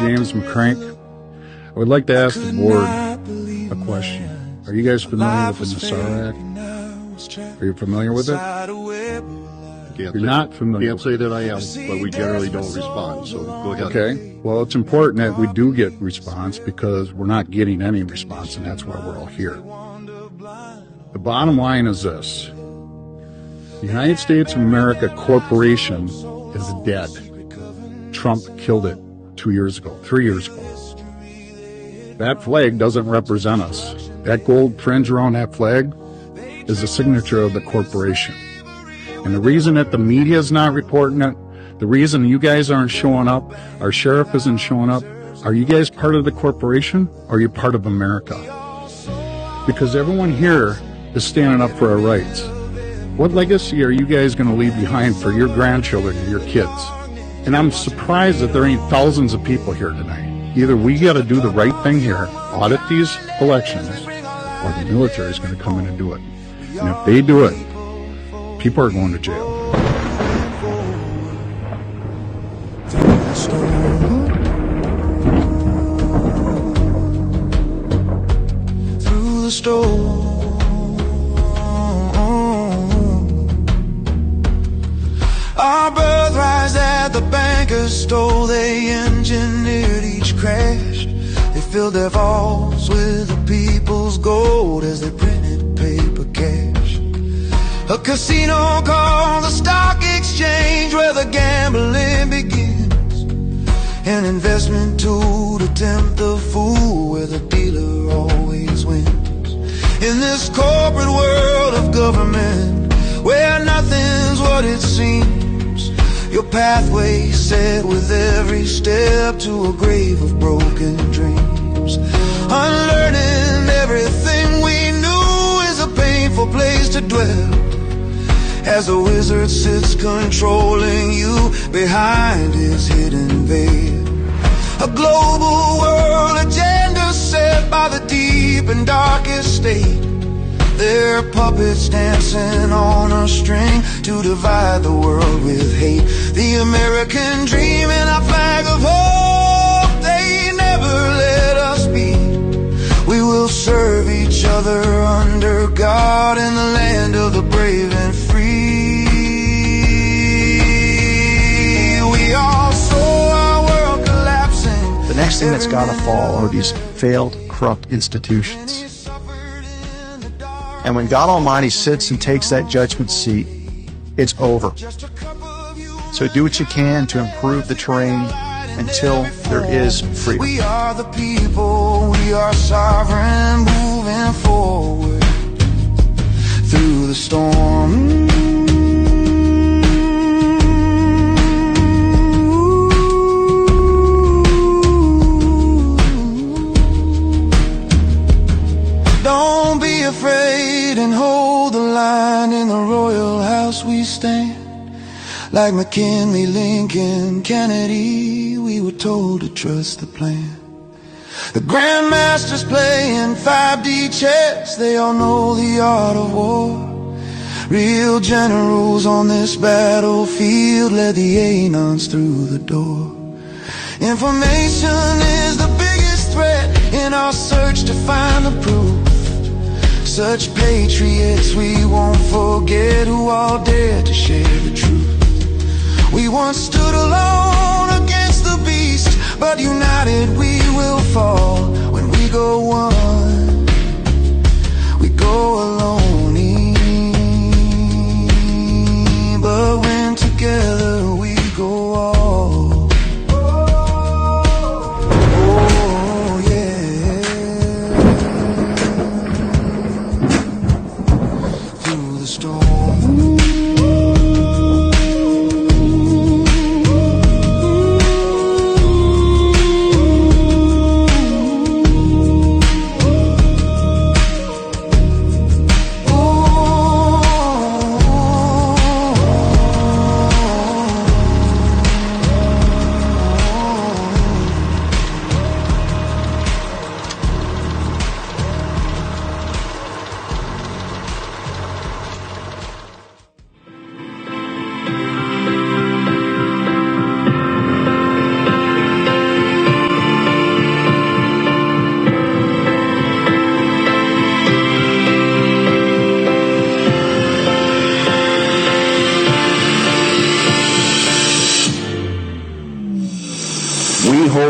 James McCrank. I would like to ask the board a question. Are you guys familiar with the Nassar Act? Are you familiar with it? You're not familiar. Can't say that I am, but we generally don't respond, so go ahead. Okay. Well, it's important that we do get response because we're not getting any response, and that's why we're all here. The bottom line is this. The United States of America Corporation is dead. Trump killed it 3 years ago. That flag doesn't represent us. That gold fringe around that flag is the signature of the corporation. And the reason that the media is not reporting it, the reason you guys aren't showing up, our sheriff isn't showing up, are you guys part of the corporation or are you part of America? Because everyone here is standing up for our rights. What legacy are you guys going to leave behind for your grandchildren and your kids? And I'm surprised that there ain't thousands of people here tonight. Either we got to do the right thing here, audit these elections, or the military is going to come in and do it. And if they do it, people are going to jail. Through the storm, our birthrights that the bankers stole, they engineered each crash. They filled their vaults with the people's gold as they printed paper cash. A casino called the stock exchange, where the gambling begins. An investment tool to tempt the fool, where the dealer always wins. In this corporate world of government, where nothing's what it seems, your pathway set with every step to a grave of broken dreams. Unlearning everything we knew is a painful place to dwell, as a wizard sits controlling you behind his hidden veil. A global world agenda set by the deep and darkest state. They're puppets dancing on a string to divide the world with hate. The American dream and our flag of hope, they never let us be. We will serve each other under God in the land of the brave and free. We all saw our world collapsing. The next thing that's got to fall are these failed, corrupt institutions. And when God Almighty sits and takes that judgment seat, it's over. So do what you can to improve the terrain until there is freedom. We are the people, we are sovereign, moving forward through the storm. Don't be afraid and hold the line. In the royal house we stand. Like McKinley, Lincoln, Kennedy, we were told to trust the plan. The grandmasters playing 5D chess, they all know the art of war. Real generals on this battlefield led the Anons through the door. Information is the biggest threat in our search to find the proof. Such patriots we won't forget, who all dared to share the truth. We once stood alone against the beast, but united we will fall. When we go one, we go alone. But when together we go all. Oh yeah. Through the storm.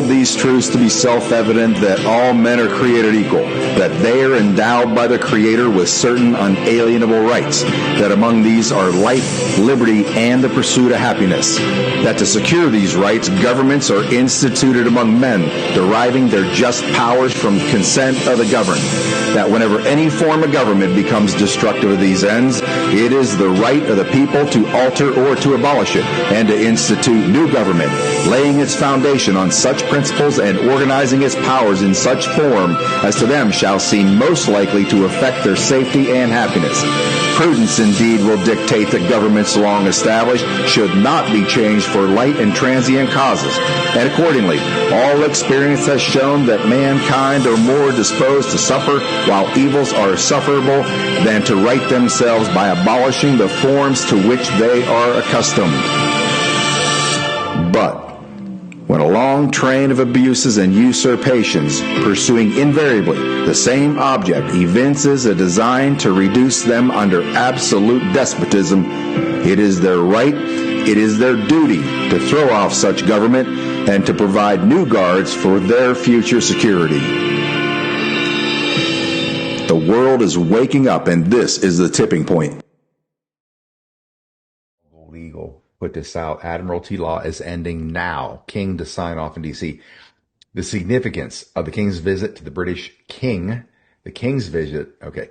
hold these truths to be self-evident that all men are created equal, that they are endowed by the Creator with certain unalienable rights, that among these are life, liberty, and the pursuit of happiness, that to secure these rights, governments are instituted among men, deriving their just powers from consent of the governed, that whenever any form of government becomes destructive of these ends, it is the right of the people to alter or to abolish it, and to institute new government, laying its foundation on such principles and organizing its powers in such form as to them shall seem most likely to affect their safety and happiness. Prudence indeed will dictate that governments long established should not be changed for light and transient causes, and accordingly, all experience has shown that mankind are more disposed to suffer while evils are sufferable than to right themselves by abolishing the forms to which they are accustomed. But when a long train of abuses and usurpations, pursuing invariably the same object, evinces a design to reduce them under absolute despotism, it is their right, it is their duty to throw off such government and to provide new guards for their future security. The world is waking up, and this is the tipping point. Legal put this out. Admiralty law is ending now. King to sign off in D.C. The significance of the King's visit to the British King. The King's visit. Okay.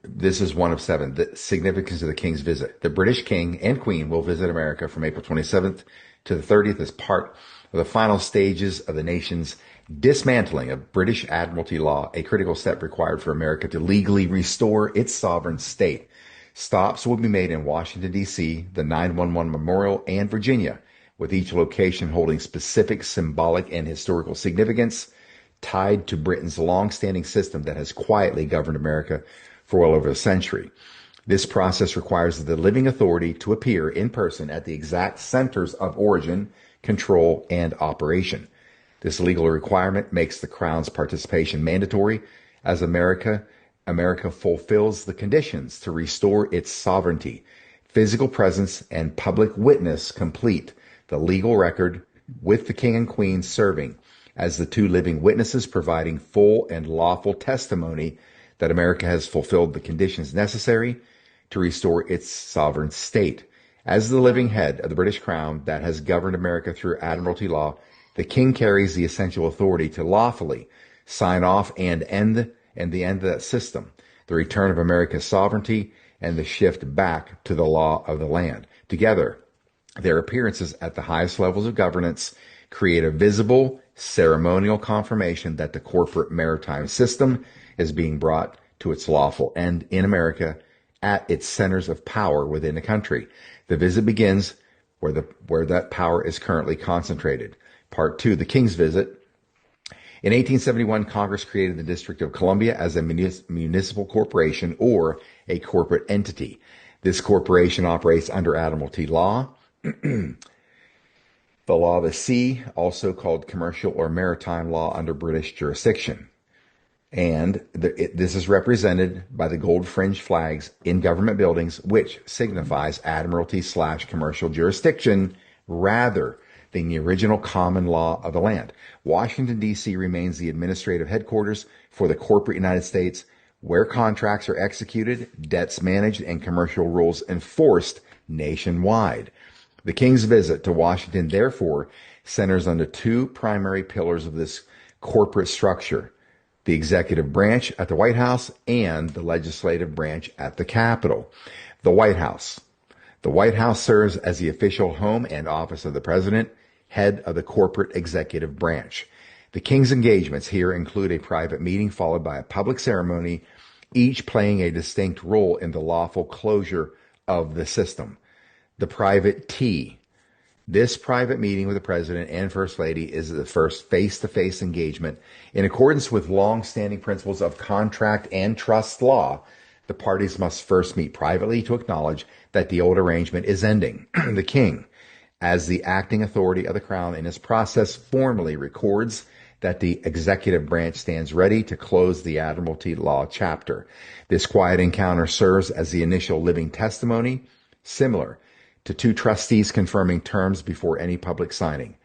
This is one of 7. The significance of the King's visit. The British King and Queen will visit America from April 27th to the 30th as part of the final stages of the nation's dismantling of British Admiralty law, a critical step required for America to legally restore its sovereign state. Stops will be made in Washington, D.C., the 9/11 Memorial, and Virginia, with each location holding specific symbolic and historical significance tied to Britain's long-standing system that has quietly governed America for well over a century. This process requires the living authority to appear in person at the exact centers of origin, control, and operation. This legal requirement makes the Crown's participation mandatory as America fulfills the conditions to restore its sovereignty, physical presence, and public witness complete the legal record, with the King and Queen serving as the 2 living witnesses, providing full and lawful testimony that America has fulfilled the conditions necessary to restore its sovereign state. As the living head of the British Crown that has governed America through Admiralty law, the King carries the essential authority to lawfully sign off and the end of that system, the return of America's sovereignty, and the shift back to the law of the land. Together, their appearances at the highest levels of governance create a visible ceremonial confirmation that the corporate maritime system is being brought to its lawful end in America at its centers of power within the country. The visit begins where that power is currently concentrated. Part 2, the King's visit. In 1871, Congress created the District of Columbia as a municipal corporation or a corporate entity. This corporation operates under Admiralty law, the law of the sea, also called commercial or maritime law under British jurisdiction. And this is represented by the gold fringe flags in government buildings, which signifies Admiralty/commercial jurisdiction rather than the original common law of the land. Washington, D.C. remains the administrative headquarters for the corporate United States, where contracts are executed, debts managed, and commercial rules enforced nationwide. The King's visit to Washington, therefore, centers on the 2 primary pillars of this corporate structure: the executive branch at the White House and the legislative branch at the Capitol. The White House. The White House serves as the official home and office of the president, head of the corporate executive branch. The King's engagements here include a private meeting followed by a public ceremony, each playing a distinct role in the lawful closure of the system. The private tea. This private meeting with the President and First Lady is the first face-to-face engagement. In accordance with long-standing principles of contract and trust law, the parties must first meet privately to acknowledge that the old arrangement is ending. The King, as the acting authority of the Crown in this process, formally records that the executive branch stands ready to close the Admiralty law chapter. This quiet encounter serves as the initial living testimony, similar to 2 trustees confirming terms before any public signing.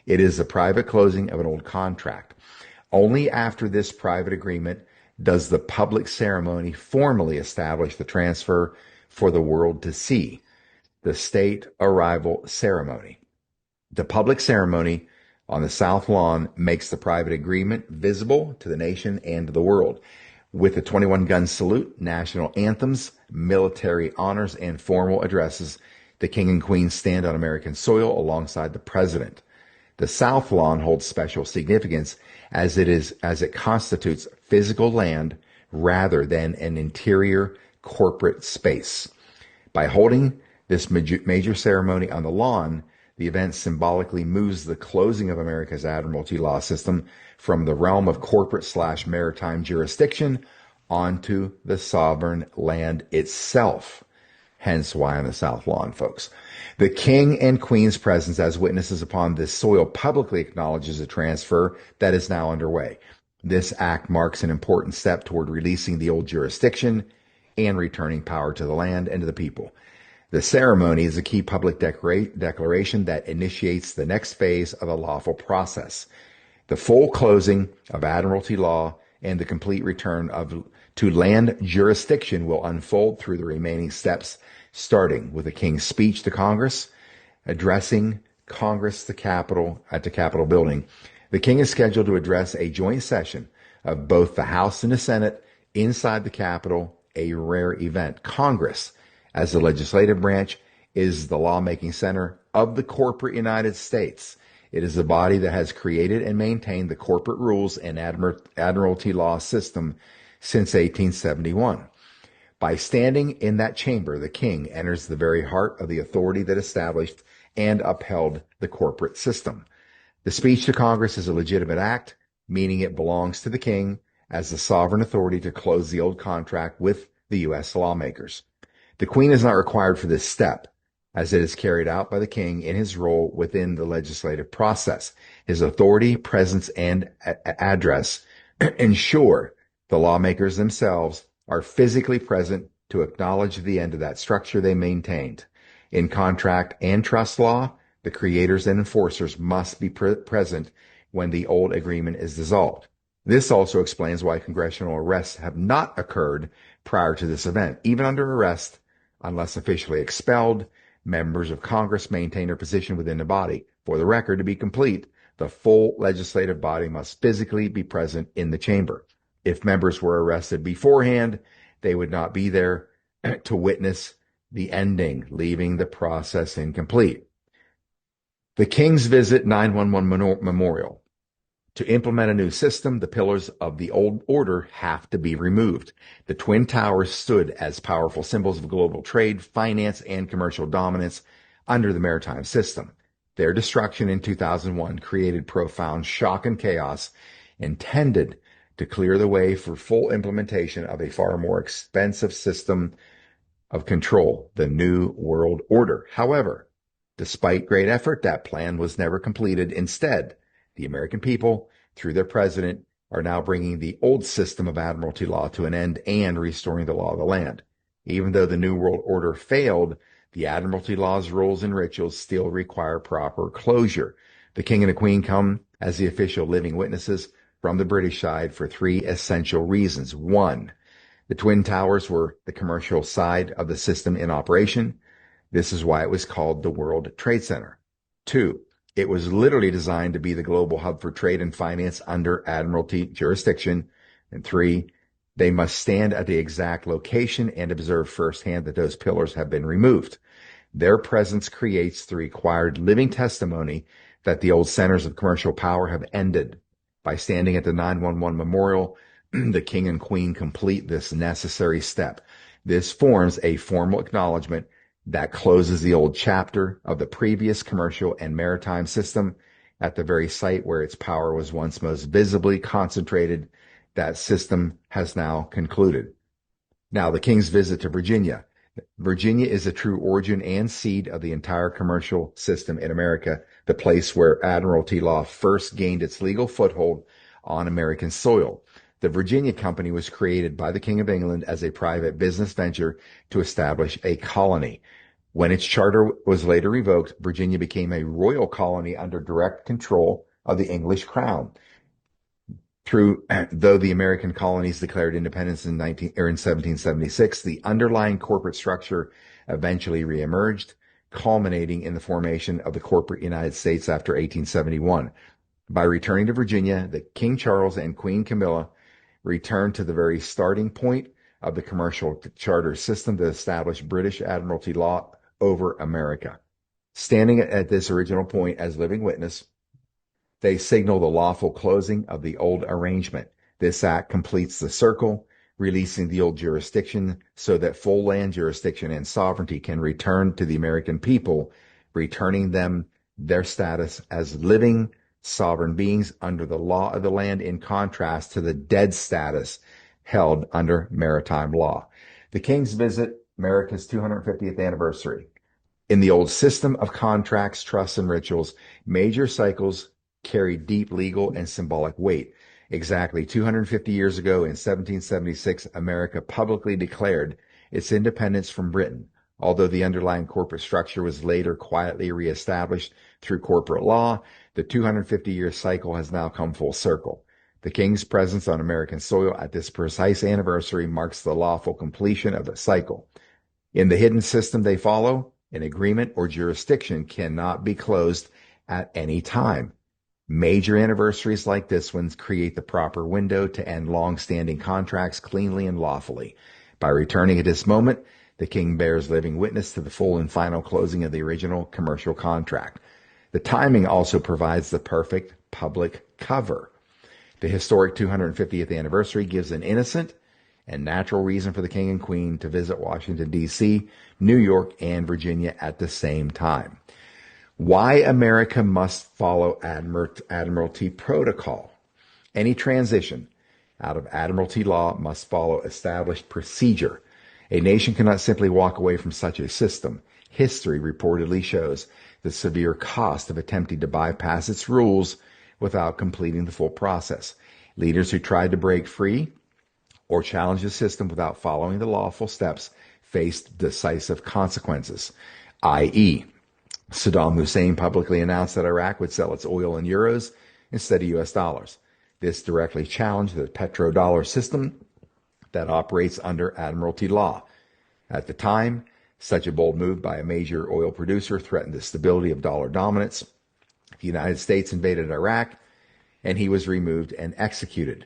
It is the private closing of an old contract. Only after this private agreement does the public ceremony formally establish the transfer for the world to see, the state arrival ceremony. The public ceremony on the South Lawn makes the private agreement visible to the nation and to the world. With the 21-gun salute, national anthems, military honors, and formal addresses, the King and Queen stand on American soil alongside the President. The South Lawn holds special significance as it constitutes physical land rather than an interior corporate space. By holding this major ceremony on the lawn, the event symbolically moves the closing of America's Admiralty law system from the realm of corporate/maritime jurisdiction onto the sovereign land itself. Hence why on the South Lawn, folks. The King and Queen's presence as witnesses upon this soil publicly acknowledges a transfer that is now underway. This act marks an important step toward releasing the old jurisdiction and returning power to the land and to the people. The ceremony is a key public declaration that initiates the next phase of a lawful process. The full closing of Admiralty law and the complete return to land jurisdiction will unfold through the remaining steps, starting with the King's speech to Congress, addressing Congress at the Capitol building. The King is scheduled to address a joint session of both the House and the Senate inside the Capitol, a rare event. Congress, as the legislative branch, is the lawmaking center of the corporate United States. It is the body that has created and maintained the corporate rules and Admiralty law system since 1871. By standing in that chamber, the King enters the very heart of the authority that established and upheld the corporate system. The speech to Congress is a legitimate act, meaning it belongs to the King as the sovereign authority to close the old contract with the U.S. lawmakers. The Queen is not required for this step, as it is carried out by the King in his role within the legislative process. His authority, presence, and address ensure the lawmakers themselves are physically present to acknowledge the end of that structure they maintained. In contract and trust law, the creators and enforcers must be present when the old agreement is dissolved. This also explains why congressional arrests have not occurred prior to this event. Even under arrest, unless officially expelled, members of Congress maintain their position within the body. For the record, to be complete, the full legislative body must physically be present in the chamber. If members were arrested beforehand, they would not be there to witness the ending, leaving the process incomplete. The King's Visit 911 Memorial. To implement a new system, the pillars of the old order have to be removed. The Twin Towers stood as powerful symbols of global trade, finance, and commercial dominance under the maritime system. Their destruction in 2001 created profound shock and chaos intended to clear the way for full implementation of a far more expensive system of control, the New World Order. However, despite great effort, that plan was never completed. Instead, the American people, through their president, are now bringing the old system of Admiralty law to an end and restoring the law of the land. Even though the New World Order failed, the Admiralty law's rules and rituals still require proper closure. The King and the Queen come as the official living witnesses from the British side for three essential reasons. One, the Twin Towers were the commercial side of the system in operation. This is why it was called the World Trade Center. Two, it was literally designed to be the global hub for trade and finance under Admiralty jurisdiction. And three, they must stand at the exact location and observe firsthand that those pillars have been removed. Their presence creates the required living testimony that the old centers of commercial power have ended. By standing at the 911 Memorial, the King and Queen complete this necessary step. This forms a formal acknowledgement that closes the old chapter of the previous commercial and maritime system at the very site where its power was once most visibly concentrated. That system has now concluded. Now, the King's visit to Virginia. Virginia is a true origin and seed of the entire commercial system in America, the place where Admiralty law first gained its legal foothold on American soil. The Virginia Company was created by the King of England as a private business venture to establish a colony. When its charter was later revoked, Virginia became a royal colony under direct control of the English crown. Though the American colonies declared independence in 1776, the underlying corporate structure eventually reemerged, culminating in the formation of the corporate United States after 1871. By returning to Virginia, the King Charles and Queen Camilla returned to the very starting point of the commercial charter system that established British Admiralty law over America. Standing at this original point as living witness, they signal the lawful closing of the old arrangement. This act completes the circle, releasing the old jurisdiction so that full land jurisdiction and sovereignty can return to the American people, returning them their status as living sovereign beings under the law of the land, in contrast to the dead status held under maritime law. The King's visit, America's 250th anniversary. In the old system of contracts, trusts, and rituals, major cycles carried deep legal and symbolic weight. Exactly 250 years ago in 1776, America publicly declared its independence from Britain. Although the underlying corporate structure was later quietly reestablished through corporate law, the 250-year cycle has now come full circle. The King's presence on American soil at this precise anniversary marks the lawful completion of the cycle. In the hidden system they follow, an agreement or jurisdiction cannot be closed at any time. Major anniversaries like this one create the proper window to end long-standing contracts cleanly and lawfully. By returning at this moment, the King bears living witness to the full and final closing of the original commercial contract. The timing also provides the perfect public cover. The historic 250th anniversary gives an innocent and natural reason for the King and Queen to visit Washington, D.C., New York, and Virginia at the same time. Why America must follow Admiralty protocol. Any transition out of Admiralty law must follow established procedure. A nation cannot simply walk away from such a system. History reportedly shows the severe cost of attempting to bypass its rules without completing the full process. Leaders who tried to break free or challenge the system without following the lawful steps faced decisive consequences, i.e., Saddam Hussein publicly announced that Iraq would sell its oil in euros instead of U.S. dollars. This directly challenged the petrodollar system that operates under Admiralty law. At the time, such a bold move by a major oil producer threatened the stability of dollar dominance. The United States invaded Iraq, and he was removed and executed.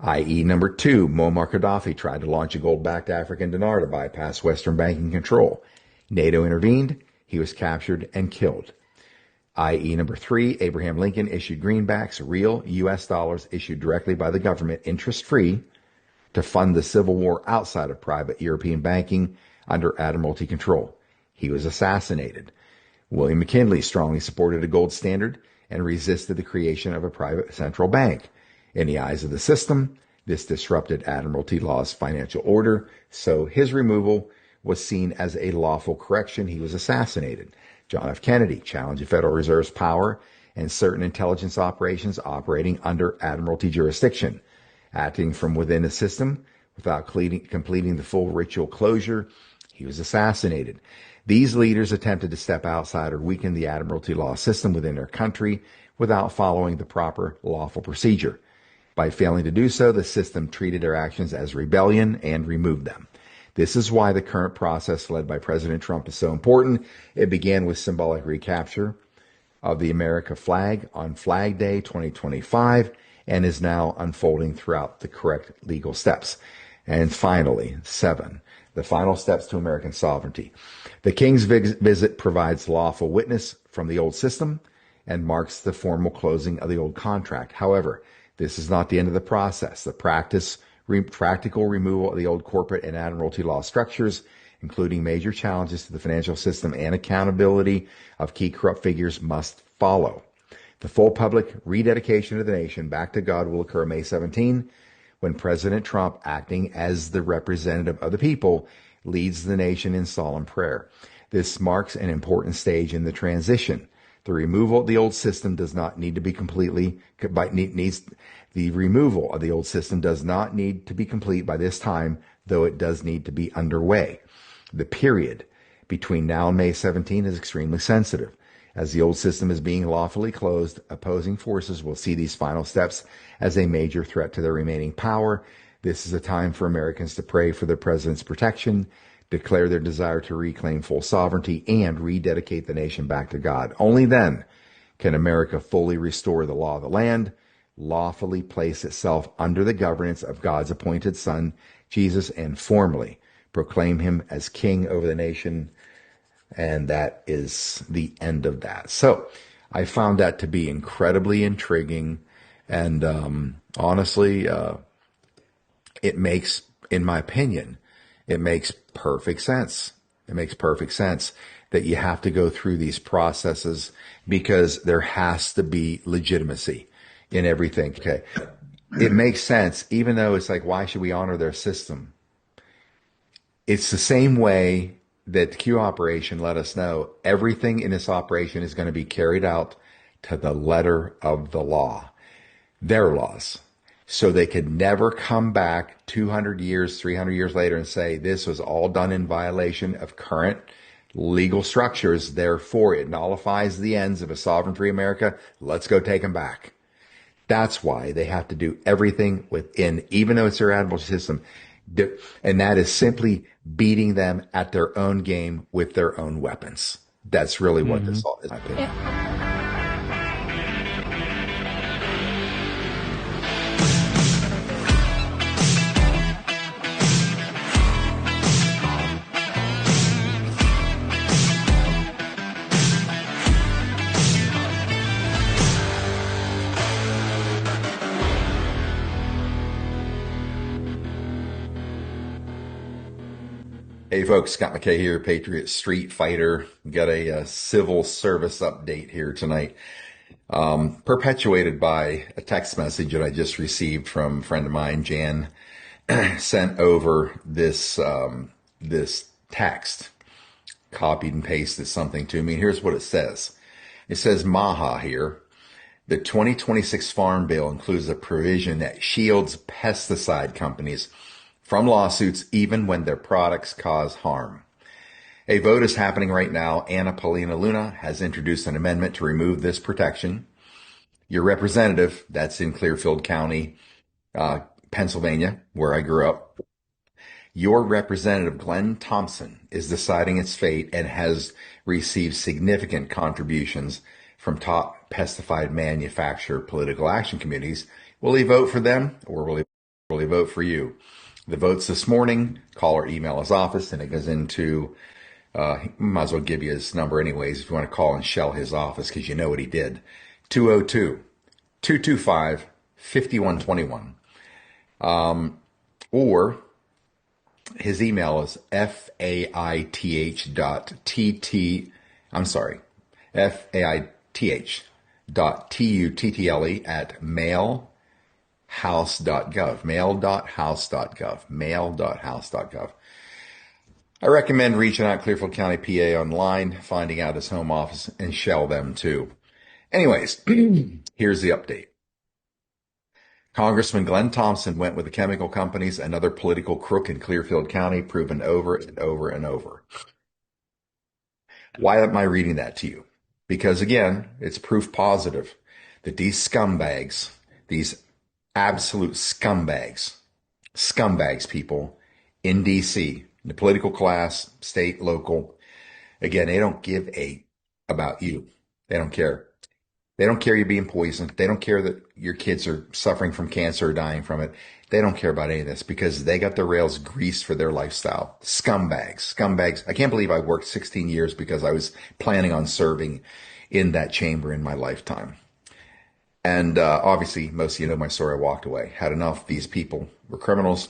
I.e. number 2, Muammar Gaddafi tried to launch a gold-backed African dinar to bypass Western banking control. NATO intervened. He was captured and killed. I.e. number 3, Abraham Lincoln issued greenbacks, real U.S. dollars issued directly by the government, interest-free, to fund the Civil War outside of private European banking under Admiralty control. He was assassinated. William McKinley strongly supported a gold standard and resisted the creation of a private central bank. In the eyes of the system, this disrupted Admiralty law's financial order, so his removal was seen as a lawful correction. He was assassinated. John F. Kennedy challenged the Federal Reserve's power and certain intelligence operations operating under Admiralty jurisdiction. Acting from within the system without completing the full ritual closure, he was assassinated. These leaders attempted to step outside or weaken the Admiralty law system within their country without following the proper lawful procedure. By failing to do so, the system treated their actions as rebellion and removed them. This is why the current process led by President Trump is so important. It began with symbolic recapture of the America flag on Flag Day 2025 and is now unfolding throughout the correct legal steps. And finally, 7, the final steps to American sovereignty. The King's visit provides lawful witness from the old system and marks the formal closing of the old contract. However, this is not the end of the process. The practical removal of the old corporate and Admiralty law structures, including major challenges to the financial system and accountability of key corrupt figures, must follow. The full public rededication of the nation back to God will occur May 17, when President Trump, acting as the representative of the people, leads the nation in solemn prayer. This marks an important stage in the transition. The removal of the old system does not need to be complete by this time, though it does need to be underway. The period between now and May 17 is extremely sensitive. As the old system is being lawfully closed, opposing forces will see these final steps as a major threat to their remaining power. This is a time for Americans to pray for their president's protection, declare their desire to reclaim full sovereignty, and rededicate the nation back to God. Only then can America fully restore the law of the land, lawfully place itself under the governance of God's appointed Son, Jesus, and formally proclaim him as king over the nation. And that is the end of that. So I found that to be incredibly intriguing. And honestly, it makes, in my opinion, it makes perfect sense. It makes perfect sense that you have to go through these processes because there has to be legitimacy in everything. Okay. It makes sense, even though it's like, why should we honor their system? It's the same way that the Q operation let us know everything in this operation is going to be carried out to the letter of the law, their laws. So they could never come back 200 years, 300 years later and say this was all done in violation of current legal structures. Therefore, it nullifies the ends of a sovereign free America. Let's go take them back. That's why they have to do everything within, even though it's their admiralty system. And that is simply beating them at their own game with their own weapons. That's really what this all is. Hey folks, Scott McKay here, Patriot Street Fighter. Got a civil service update here tonight, perpetuated by a text message that I just received from a friend of mine, Jan, sent over this text, copied and pasted something to me. Here's what it says. It says, Maha here. The 2026 Farm Bill includes a provision that shields pesticide companies from lawsuits even when their products cause harm. A vote is happening right now. Anna Paulina Luna has introduced an amendment to remove this protection. Your representative, that's in Clearfield County, Pennsylvania, where I grew up, your representative, Glenn Thompson, is deciding its fate and has received significant contributions from top pesticide manufacturer political action committees. Will he vote for them or will he vote for you? The votes this morning, call or email his office, and it goes into, might as well give you his number anyways if you want to call and shell his office because you know what he did. 202-225-5121. Or his email is faith.tuttle@mail.house.gov, mail.house.gov. I recommend reaching out Clearfield County, PA online, finding out his home office, and shell them too. Anyways, here's the update. Congressman Glenn Thompson went with the chemical companies, another political crook in Clearfield County, proven over and over and over. Why am I reading that to you? Because again, it's proof positive that these scumbags, these absolute scumbags, people in DC, the political class, state, local, again, they don't give about you. They don't care. They don't care you being poisoned. They don't care that your kids are suffering from cancer or dying from it. They don't care about any of this because they got their rails greased for their lifestyle. Scumbags. I can't believe I worked 16 years because I was planning on serving in that chamber in my lifetime. And obviously, most of you know my story. I walked away. Had enough. These people were criminals.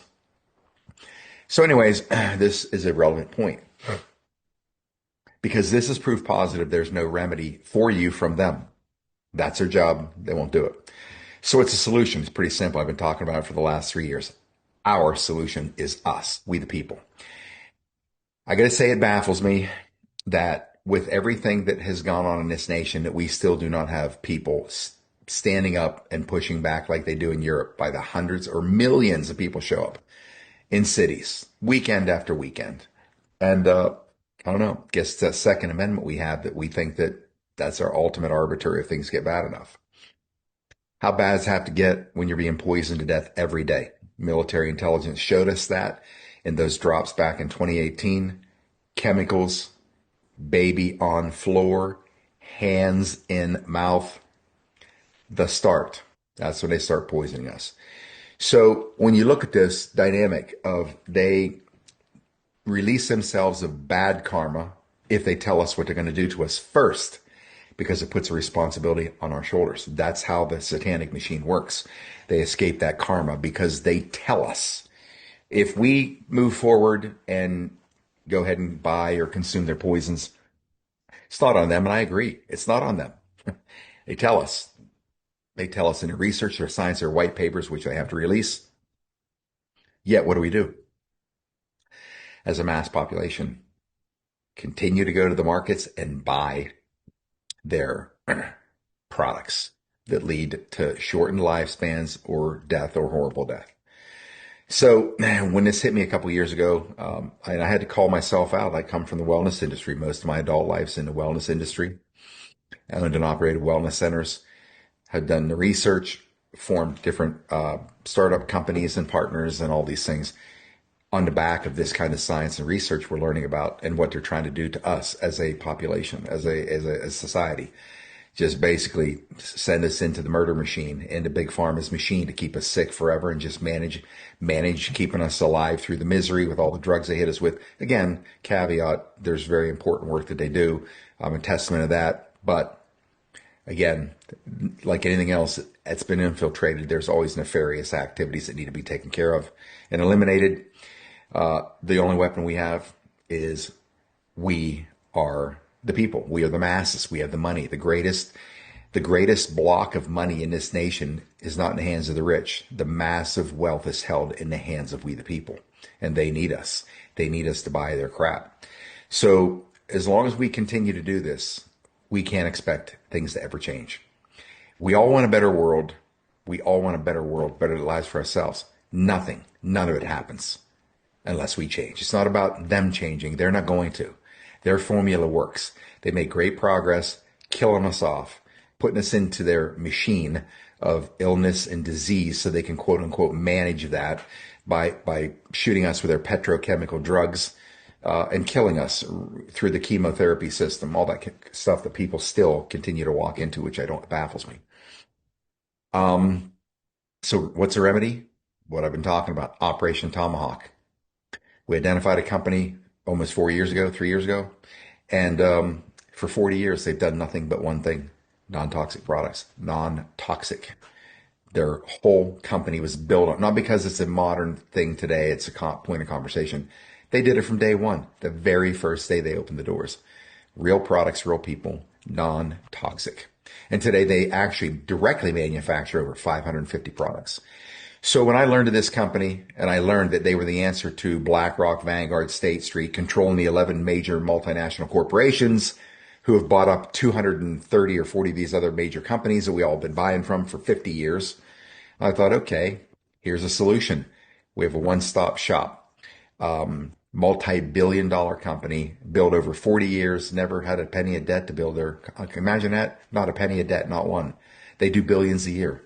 So anyways, this is a relevant point. Because this is proof positive there's no remedy for you from them. That's their job. They won't do it. So it's a solution. It's pretty simple. I've been talking about it for the last 3 years. Our solution is us, we the people. I got to say it baffles me that with everything that has gone on in this nation, that we still do not have people standing up and pushing back like they do in Europe by the hundreds or millions of people show up in cities, weekend after weekend. And I don't know. Guess it's that Second Amendment we have that we think that that's our ultimate arbiter if things get bad enough. How bad does it have to get when you're being poisoned to death every day? Military intelligence showed us that in those drops back in 2018. Chemicals, baby on floor, hands in mouth, the start. That's when they start poisoning us. So when you look at this dynamic of they release themselves of bad karma if they tell us what they're going to do to us first, because it puts a responsibility on our shoulders. That's how the satanic machine works. They escape that karma because they tell us. If we move forward and go ahead and buy or consume their poisons, it's not on them, and I agree. It's not on them. They tell us. They tell us in their research, their science, their white papers, which they have to release. Yet, what do? As a mass population, continue to go to the markets and buy their products that lead to shortened lifespans or death or horrible death. So when this hit me a couple of years ago, I had to call myself out. I come from the wellness industry. Most of my adult life's in the wellness industry. I owned and operated wellness centers, had done the research, formed different startup companies and partners and all these things on the back of this kind of science and research we're learning about and what they're trying to do to us as a population, as a society. Just basically send us into the murder machine, into Big Pharma's machine to keep us sick forever and just manage keeping us alive through the misery with all the drugs they hit us with. Again, caveat, there's very important work that they do. I'm a testament of that. But again, like anything else, it's been infiltrated. There's always nefarious activities that need to be taken care of and eliminated. The only weapon we have is we are the people. We are the masses. We have the money. The greatest block of money in this nation is not in the hands of the rich. The massive wealth is held in the hands of we the people, and they need us. They need us to buy their crap. So as long as we continue to do this, we can't expect things to ever change. We all want a better world. We all want a better world, better lives for ourselves. None of it happens unless we change. It's not about them changing. They're not going to. Their formula works. They make great progress, killing us off, putting us into their machine of illness and disease so they can quote unquote manage that by shooting us with their petrochemical drugs and killing us through the chemotherapy system, all that stuff that people still continue to walk into, which baffles me. So what's the remedy? What I've been talking about, Operation Tomahawk. We identified a company almost 3 years ago. And for 40 years, they've done nothing but one thing, non-toxic products, non-toxic. Their whole company was built on, not because it's a modern thing today, it's a point of conversation. They did it from day one, the very first day they opened the doors. Real products, real people, non-toxic. And today they actually directly manufacture over 550 products. So when I learned of this company and I learned that they were the answer to BlackRock, Vanguard, State Street, controlling the 11 major multinational corporations who have bought up 230 or 40 of these other major companies that we all have been buying from for 50 years, I thought, okay, here's a solution. We have a one-stop shop, multi-billion-dollar company, built over 40 years, never had a penny of debt to build their, imagine that, not a penny of debt, not one. They do billions a year.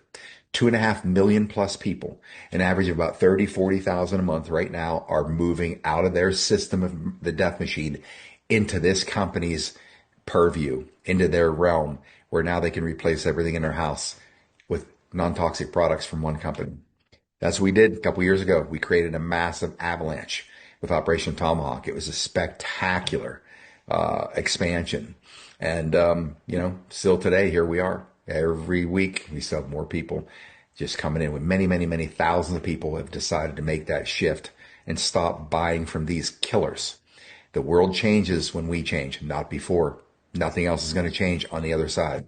2.5 million plus people, an average of about 40,000 a month right now, are moving out of their system of the death machine into this company's purview, into their realm, where now they can replace everything in their house with non-toxic products from one company. That's what we did a couple years ago. We created a massive avalanche with Operation Tomahawk. It was a spectacular expansion. And, still today, here we are. Every week, we still have more people just coming in with many thousands of people have decided to make that shift and stop buying from these killers. The world changes when we change, not before. Nothing else is going to change on the other side.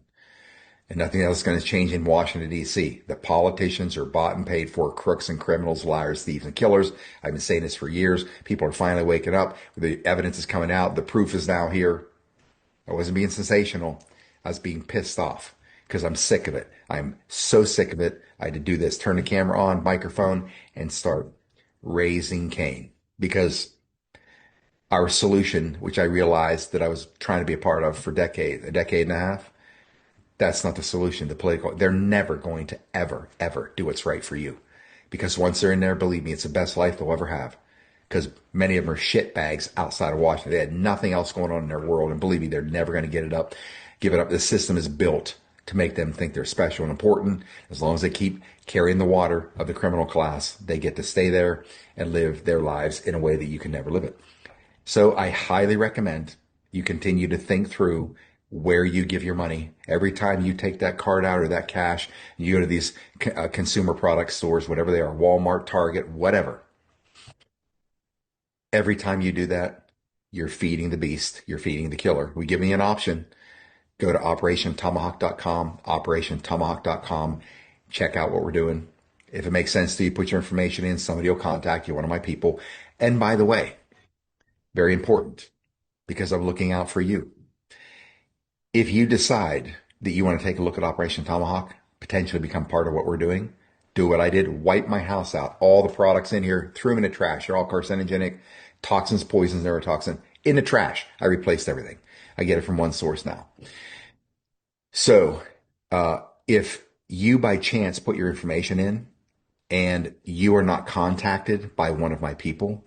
And nothing else is going to change in Washington, D.C. The politicians are bought and paid for, crooks and criminals, liars, thieves, and killers. I've been saying this for years. People are finally waking up. The evidence is coming out. The proof is now here. I wasn't being sensational. I was being pissed off because I'm sick of it. I'm so sick of it. I had to do this, turn the camera on, microphone, and start raising Cain because Our solution, which I realized that I was trying to be a part of for a decade and a half, that's not the solution. The political, they're never going to ever do what's right for you. Because once they're in there, believe me, it's the best life they'll ever have. Because many of them are shit bags outside of Washington. They had nothing else going on in their world. And believe me, they're never going to give it up. The system is built to make them think they're special and important. As long as they keep carrying the water of the criminal class, they get to stay there and live their lives in a way that you can never live it. So I highly recommend you continue to think through where you give your money. Every time you take that card out or that cash, you go to these consumer product stores, whatever they are, Walmart, Target, whatever. Every time you do that, you're feeding the beast. You're feeding the killer. We give you an option. Go to operationtomahawk.com, operationtomahawk.com. Check out what we're doing. If it makes sense to you, put your information in. Somebody will contact you, one of my people. And by the way, very important, because I'm looking out for you. If you decide that you want to take a look at Operation Tomahawk, potentially become part of what we're doing, do what I did, wipe my house out. All the products in here, threw them in the trash. They're all carcinogenic, toxins, poisons, neurotoxin. In the trash. I replaced everything. I get it from one source now. So if you by chance put your information in and you are not contacted by one of my people,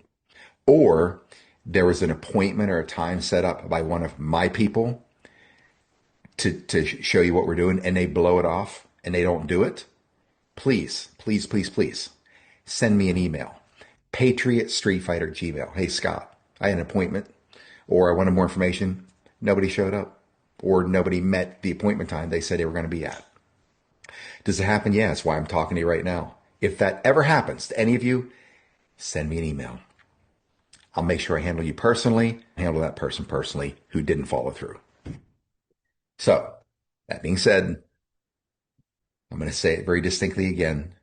or there was an appointment or a time set up by one of my people to show you what we're doing, and they blow it off and they don't do it, please send me an email. PatriotStreetFighter@gmail. Hey, Scott, I had an appointment, or I wanted more information. Nobody showed up, or nobody met the appointment time they said they were going to be at. Does it happen? Yeah, that's why I'm talking to you right now. If that ever happens to any of you, send me an email. I'll make sure I handle you personally, handle that person personally who didn't follow through. So, that being said, I'm going to say it very distinctly again.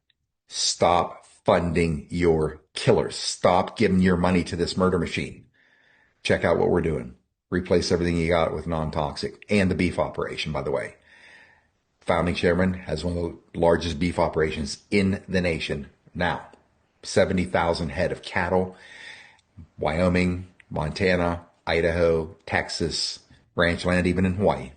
Stop funding your killers. Stop giving your money to this murder machine. Check out what we're doing. Replace everything you got with non-toxic. And the beef operation, by the way. Founding chairman has one of the largest beef operations in the nation now. 70,000 head of cattle. Wyoming, Montana, Idaho, Texas, ranch land, even in Hawaii.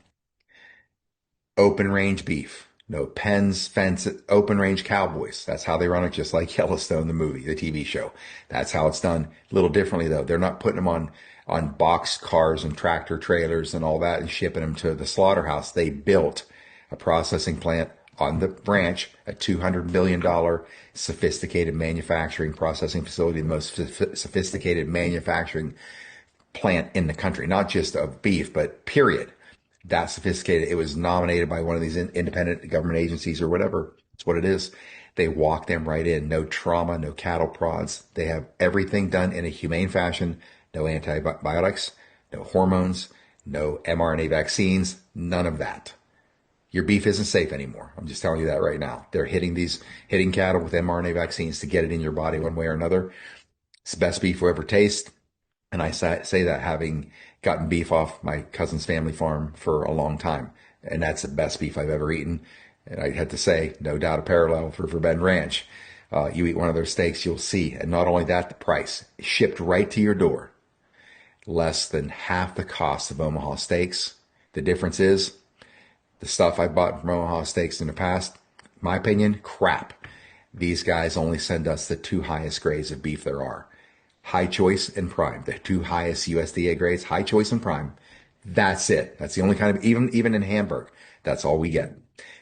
Open range beef. No pens, fences, open range cowboys. That's how they run it, just like Yellowstone, the movie, the TV show. That's how it's done. A little differently, though. They're not putting them on box cars and tractor trailers and all that and shipping them to the slaughterhouse. They built a processing plant on the ranch, a $200 million sophisticated manufacturing processing facility, the most sophisticated manufacturing plant in the country, not just of beef, but period. That sophisticated. It was nominated by one of these independent government agencies or whatever. It's what it is. They walk them right in. No trauma, no cattle prods. They have everything done in a humane fashion. No antibiotics, no hormones, no mRNA vaccines, none of that. Your beef isn't safe anymore. I'm just telling you that right now. They're hitting cattle with mRNA vaccines to get it in your body one way or another. It's the best beef you'll ever taste. And I say that having gotten beef off my cousin's family farm for a long time. And that's the best beef I've ever eaten. And I had to say, no doubt a parallel for Forbidden Ranch. You eat one of their steaks, you'll see. And not only that, the price shipped right to your door. Less than half the cost of Omaha steaks. The difference is the stuff I bought from Omaha steaks in the past, my opinion, crap. These guys only send us the two highest grades of beef there are. High Choice and Prime, the two highest USDA grades, High Choice and Prime. That's it. That's the only kind of, even in Hamburg, that's all we get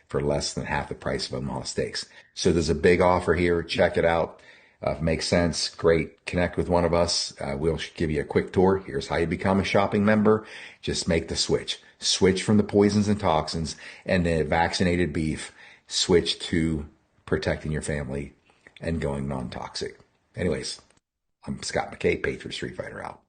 for less than half the price of Omaha steaks. So there's a big offer here. Check it out. If it makes sense, great. Connect with one of us. We'll give you a quick tour. Here's how you become a shopping member. Just make the switch. Switch from the poisons and toxins and the vaccinated beef. Switch to protecting your family and going non-toxic. Anyways, I'm Scott McKay, Patriot Street Fighter out.